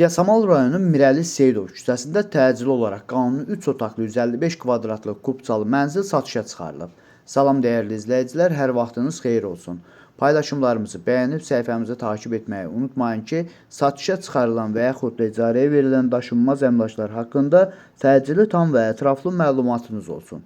Yasamal rayonun Mirəli Seyidov küçəsində təcili olaraq qanuni 3 otaqlı 155 kvadratlıq kubçalı mənzil satışa çıxarılıb. Salam dəyərli izləyicilər, hər vaxtınız xeyir olsun. Paylaşımlarımızı bəyənib səhifəmizi takib etməyi unutmayın ki, satışa çıxarılan və yaxud da icarəyə verilən daşınmaz əmlaklar haqqında təcili, tam və ətraflı məlumatınız olsun.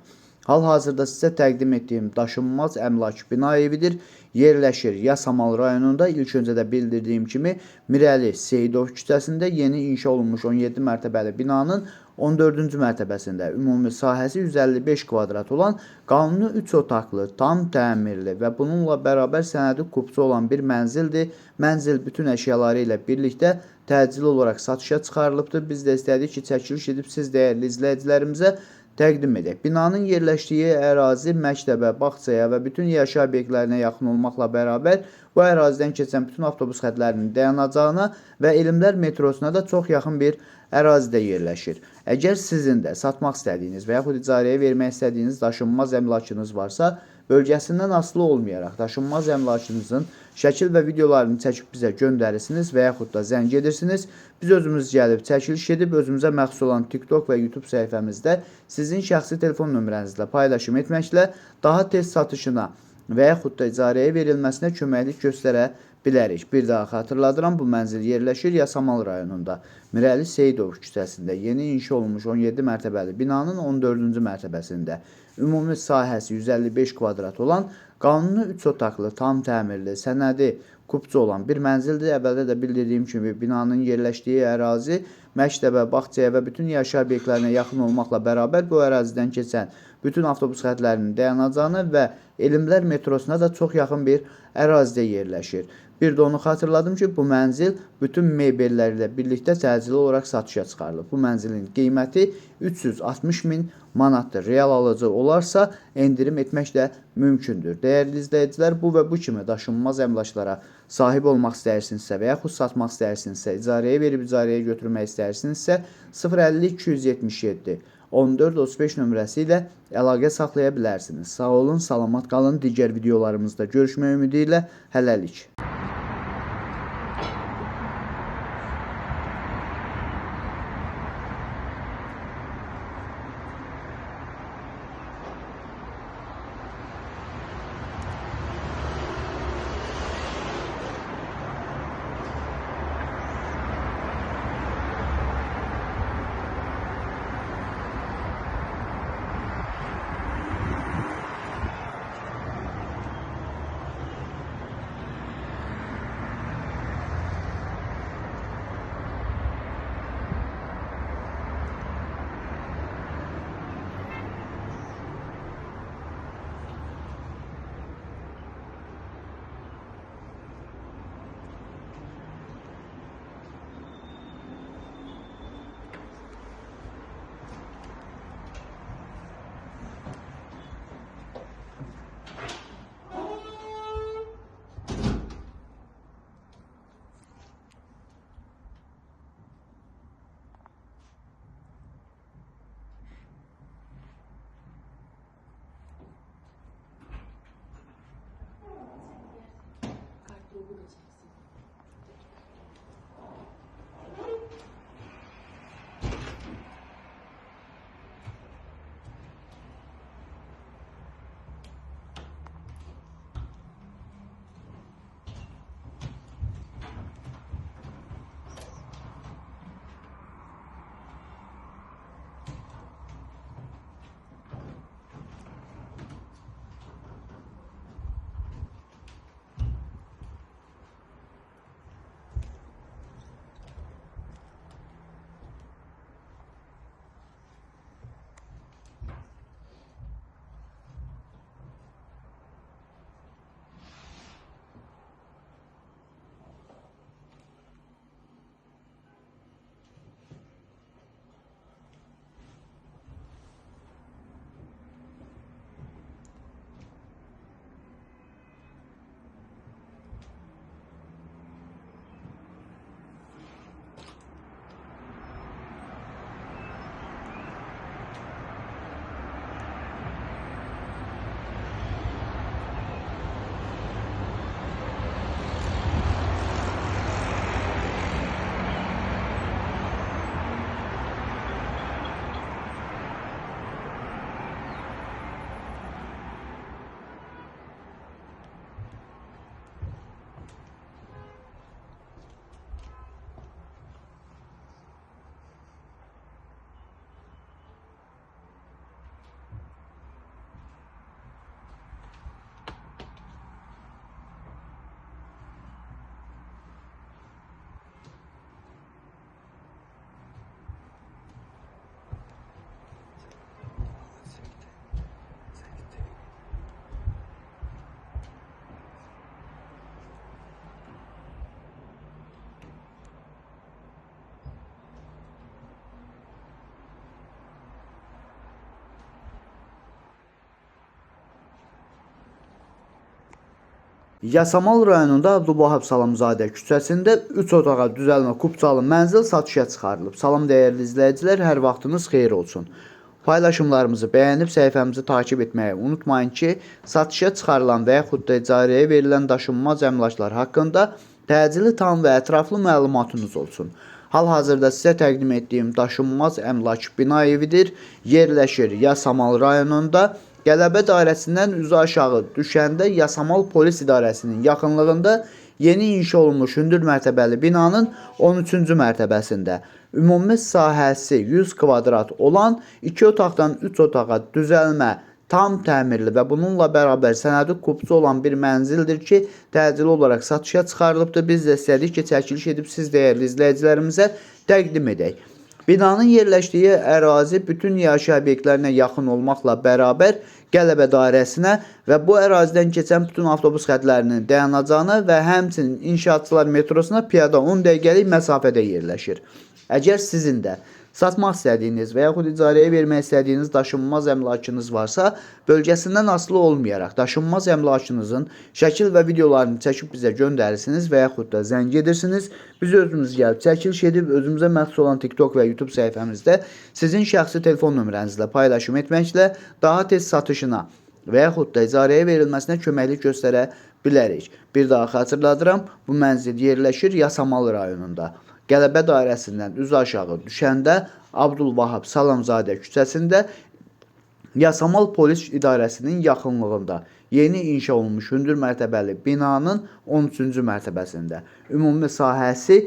Hal-hazırda sizə təqdim etdiyim daşınmaz əmlak bina evidir. Yerləşir Yasamal rayonunda. İlk öncə də bildirdiyim kimi Mirəli Seyidov küçəsində yeni inşa olunmuş 17 mərtəbəli binanın 14-cü mərtəbəsində ümumi sahəsi 155 kvadrat olan qanuni 3 otaqlı, tam təmirli və bununla bərabər sənədi kubçu olan bir mənzildir. Mənzil bütün əşyaları ilə birlikdə təcili olaraq satışa çıxarılıbdır. Biz də istədik ki, çəkiliş edib siz dəyərli izləyicilərimizə təqdim edək. Binanın yerləşdiyi ərazi məktəbə, bağçaya və bütün yaşayış obyektlərinə yaxın olmaqla bərabər bu ərazidən keçən bütün avtobus xətlərinin dayanacağına və Elmlər metrosuna da çox yaxın bir ərazidə yerləşir. Əgər sizin də satmaq istədiyiniz və yaxud icarəyə vermək istədiyiniz daşınmaz əmlakınız varsa, bölgəsindən asılı olmayaraq daşınmaz əmlakınızın şəkil və videolarını çəkib bizə göndərirsiniz və yaxud da zəng edirsiniz. Biz özümüz gəlib çəkiliş edib özümüzə məxsus olan TikTok və YouTube səhifəmizdə sizin şəxsi telefon nömrənizlə paylaşım etməklə daha tez satışına və yaxud da icarəyə verilməsinə köməklik göstərə bilərik. Bir daha xatırladıram, bu mənzil yerləşir Yasamal rayonunda. Mirəli Seyidov küçəsində yeni inşa olunmuş 17 mərtəbəli binanın 14-cü mərtəbəsində ümumi sahəsi 155 kvadrat olan qanuni 3 otaqlı, tam təmirli, sənədi kubçu olan bir mənzildir. Əvvəldə də bildirdiyim kimi binanın yerləşdiyi ərazi məktəbə, bağçaya və bütün yaşayış obyektlərinə yaxın olmaqla bərabər bu ərazidən keçən bütün avtobus xətlərinin dayanacağına və Elmlər metrosuna da çox yaxın bir ərazidə yerləşir. Bir də onu xatırladım ki, bu mənzil bütün mebellərlə birlikdə təcili olaraq satışa çıxarılıb. Bu mənzilin qiyməti 360 min manatdır. Real alıcı olarsa endirim etmək də mümkündür. Dəyərli izləyicilər, bu və bu kimi daşınmaz əmlaklara sahib olmaq istəyirsinizsə və yaxud satmaq istəyirsinizsə, icarəyə verib icarəyə götürmək istəyirsinizsə 050 277 1435 nömrəsi ilə əlaqə saxlaya bilərsiniz. Sağ olun, salamat qalın. Digər videolarımızda görüşmək ümidi ilə hələlik. Yasamal rayonunda Abdülvahab Salamzadə küçəsində 3 otağa düzəlmə kubcalı mənzil satışa çıxarılıb. Salam dəyərli izləyicilər, hər vaxtınız xeyir olsun. Paylaşımlarımızı bəyənib səhifəmizi takib etməyi unutmayın ki, satışa çıxarılan və yaxud da icarəyə verilən daşınmaz əmlaklar haqqında təcili tam və ətraflı məlumatınız olsun. Hal-hazırda sizə təqdim etdiyim daşınmaz əmlak bina evidir. Yerləşir Yasamal rayonunda. Qələbə dairəsindən üzü aşağı düşəndə Yasamal Polis İdarəsinin yaxınlığında yeni inşa olunmuş hündür mərtəbəli binanın 13-cü mərtəbəsində ümumi sahəsi 100 kvadrat olan 2 otaqdan 3 otağa düzəlmə, tam təmirli və bununla bərabər sənədi kubcu olan bir mənzildir ki, təcili olaraq satışa çıxarılıbdır. Biz də istədik ki, çəkiliş edib siz dəyərli izləyicilərimizə təqdim edək. Binanın yerləşdiyi ərazi bütün yaşayış obyektlərinə yaxın olmaqla bərabər Qələbə dairəsinə və bu ərazidən keçən bütün avtobus xətlərinin dayanacağına və həmçinin inşaatçılar metrosuna piyada 10 dəqiqəlik məsafədə yerləşir. Əgər sizin də satmaq istədiyiniz və yaxud icarəyə vermək istədiyiniz daşınmaz əmlakınız varsa, bölgəsindən asılı olmayaraq daşınmaz əmlakınızın şəkil və videolarını çəkib bizə göndərirsiniz və yaxud da zəng edirsiniz. Biz özümüz gəlib çəkiliş edib özümüzə məxsus olan TikTok və YouTube səhifəmizdə sizin şəxsi telefon nömrənizlə paylaşım etməklə daha tez satışına və yaxud da icarəyə verilməsinə köməklik göstərə bilərik. Bir daha xatırladıram, bu mənzil yerləşir Yasamal rayonunda. Qələbə dairəsindən üzü aşağı düşəndə Abdülvahab Salamzadə küçəsində Yasamal Polis İdarəsinin yaxınlığında yeni inşa olunmuş hündür mərtəbəli binanın 13-cü mərtəbəsində ümumi sahəsi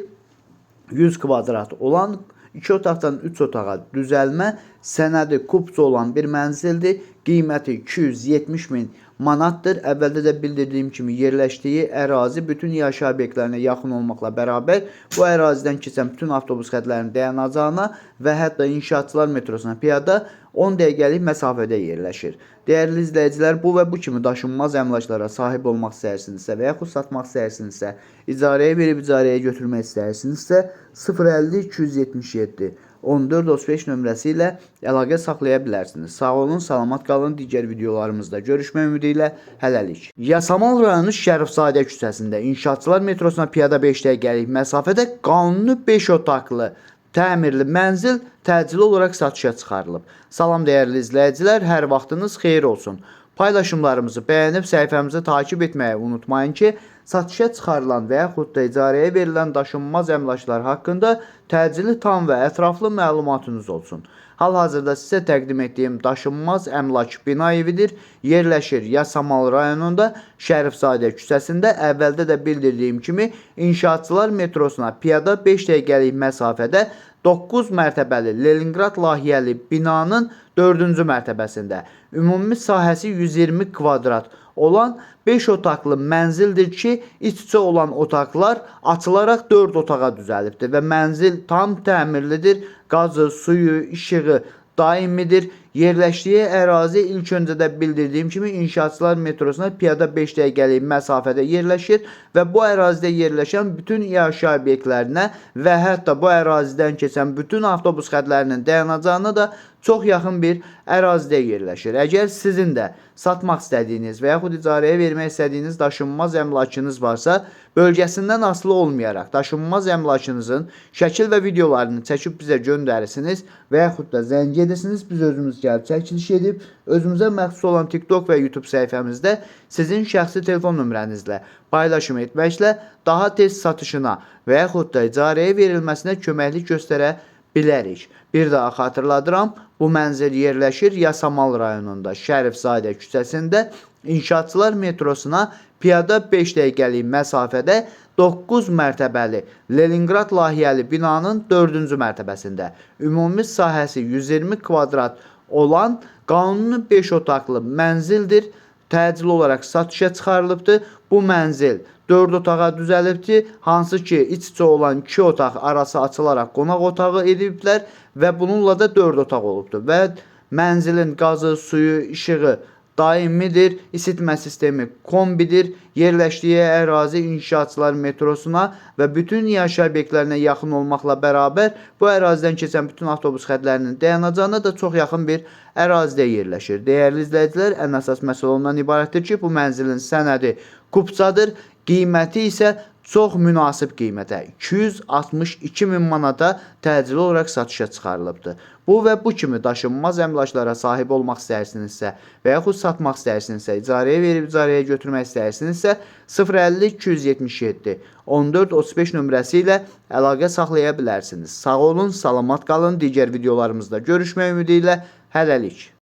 100 kvadrat olan 2 otaqdan 3 otağa düzəlmə, sənədi kubcu olan bir mənzildir. Qiyməti 270 min manatdır. Əvvəldə də bildirdiyim kimi yerləşdiyi ərazi bütün yaşayış obyektlərinə yaxın olmaqla bərabər bu ərazidən keçən bütün avtobus xətlərinin dayanacağına və hətta inşaatçılar metrosuna piyada 10 dəqiqəlik məsafədə yerləşir. Dəyərli izləyicilər, bu və bu kimi daşınmaz əmlaklara sahib olmaq istəyirsinizsə və yaxud satmaq istəyirsinizsə, icarəyə verib icarəyə götürmək istəyirsinizsə 050 277 1435 nömrəsi ilə əlaqə saxlaya bilərsiniz. Sağ olun, salamat qalın. Digər videolarımızda görüşmək ümidi ilə hələlik. Yasamal rayonu Şərifzadə küçəsində inşaatçılar metrosuna piyada 5 dəqiqəlik məsafədə qanuni 5 otaqlı təmirli mənzil təcili olaraq satışa çıxarılıb. Salam dəyərli izləyicilər, hər vaxtınız xeyir olsun. Paylaşımlarımızı bəyənib səhifəmizi takib etməyi unutmayın ki, satışa çıxarılan və yaxud da icarəyə verilən daşınmaz əmlaklar haqqında təcili tam və ətraflı məlumatınız olsun. Hal-hazırda sizə təqdim etdiyim daşınmaz əmlak bina evidir. Yerləşir Yasamal rayonunda Şərifzadə küçəsində. Əvvəldə də bildirdiyim kimi inşaatçılar metrosuna piyada 5 dəqiqəlik məsafədə 9 mərtəbəli Leningrad layihəli binanın 4-cü mərtəbəsində ümumi sahəsi 120 kvadrat olan 5 otaqlı mənzildir ki, iç-içə olan otaqlar açılaraq 4 otağa düzəlibdir və mənzil tam təmirlidir. Qazı, suyu, işığı daimidir. Yerləşdiyi ərazi ilk öncə də bildirdiyim kimi inşaatçılar metrosuna piyada 5 dəqiqəlik məsafədə yerləşir və bu ərazidə yerləşən bütün yaşayış obyektlərinə və hətta bu ərazidən keçən bütün avtobus xətlərinin dayanacağına da çox yaxın bir ərazidə yerləşir. Əgər sizin də satmaq istədiyiniz və yaxud icarəyə vermək istədiyiniz daşınmaz əmlakınız varsa, bölgəsindən asılı olmayaraq daşınmaz əmlakınızın şəkil və videolarını çəkib bizə göndərirsiniz və yaxud da zəng edirsiniz. Biz özümüz gəlib çəkiliş edib özümüzə məxsus olan TikTok və YouTube səhifəmizdə sizin şəxsi telefon nömrənizlə paylaşım etməklə daha tez satışına və yaxud da icarəyə verilməsinə köməklik göstərə bilərik. Bir daha xatırladıram, bu mənzil yerləşir Yasamal rayonunda Şərifzadə küçəsində inşaatçılar metrosuna piyada 5 dəqiqəlik məsafədə 9 mərtəbəli Leningrad layihəli binanın 4-cü mərtəbəsində ümumi sahəsi 120 kvadrat olan qanuni 5 otaqlı mənzildir. Təcili olaraq satışa çıxarılıbdır. Bu mənzil 4 otağa düzəlibdir. Hansı ki, iç-içə olan 2 otaq arası açılaraq qonaq otağı ediblər və bununla da 4 otaq olubdur. Və mənzilin qazı, suyu, işığı daimidir. İsitmə sistemi kombidir. Yerləşdiyi ərazi inşaatçılar metrosuna və bütün yaşayış obyektlərinə yaxın olmaqla bərabər bu ərazidən keçən bütün avtobus xətlərinin dayanacağına da çox yaxın bir ərazidə yerləşir. Dəyərli izləyicilər, ən əsas məsələ ondan ibarətdir ki, bu mənzilin sənədi kupçadır. Qiyməti isə çox münasib qiymətə 262 min manata təcili olaraq satışa çıxarılıbdır. Bu və bu kimi daşınmaz əmlaklara sahib olmaq istəyirsinizsə və yaxud satmaq istəyirsinizsə, icarəyə verib icarəyə götürmək istəyirsinizsə 050 277 14 35 nömrəsi ilə əlaqə saxlaya bilərsiniz. Sağ olun, salamat qalın. Digər videolarımızda görüşmək ümidi ilə hələlik.